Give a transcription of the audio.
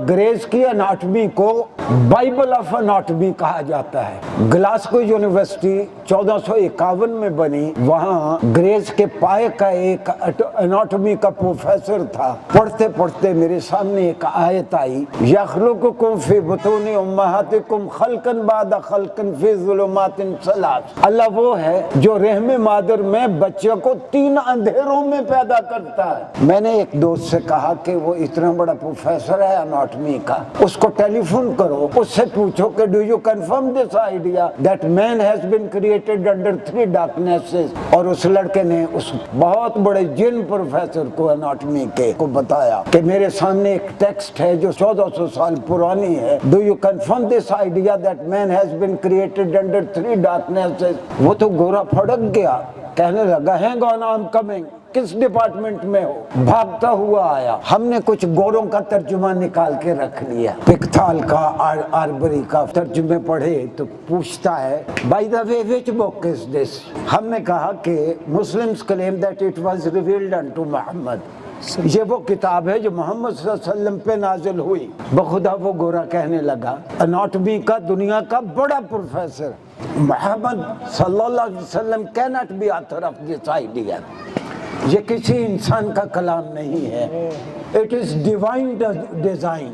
Grace की anatomy को Bible of anatomy कहा जाता है। ग्लासगो यूनिवर्सिटी 1451 में बनी। वहाँ ग्रेस के पाए का एक एनाटॉमी का प्रोफेसर था। पढ़ते पढ़ते मेरे सामने एक आयत आई, यखलुकुकुम फी बुतूनि उम्महातिकुम खल्कन बाद खल्कन फी ज़ुलुमातिन सलास। अल्लाह वो है जो रहमे मादर में बच्चों को 3 अंधेरों में पैदा करता है। मैंने एक दोस्त से कहा कि वो इतना बड़ा प्रोफेसर है एनाटॉमी का, उसको टेलीफोन करो, उससे पूछो कि do you confirm this idea that man has been created under 3 darknesses. और उस लड़के ने उस बहुत बड़े जिन प्रोफेसर को एनाटॉमी के को बताया कि मेरे सामने एक टेक्स्ट है जो 1400 साल पुरानी है, do you confirm this idea that man has been created under 3 darknesses. वो तो गोरा फड़क गया, कहने लगा hang on I am coming, किस डिपार्टमेंट में हो। भागता हुआ आया। हमने कुछ गोरों का तर्जुमा निकाल के रख लिया, पिकथाल का, आर्बरी का तर्जुमे पढ़े तो पूछता है by the way which book is this. हमने कहा कि Muslims claim that it was revealed unto Muhammad, ये वो किताब है जो मोहम्मद सल्लल्लाहु अलैहि वसल्लम पे नाजिल हुई। बखुदा वो गोरा कहने लगा एनाटॉमी का दुनिया का बड़ा प्रोफेसर मोहम्मद सल्लल्लाहु अलैहि वसल्लम can not be author of this idea. ये किसी इंसान का कलाम नहीं है, इट इज डिवाइन डिजाइन।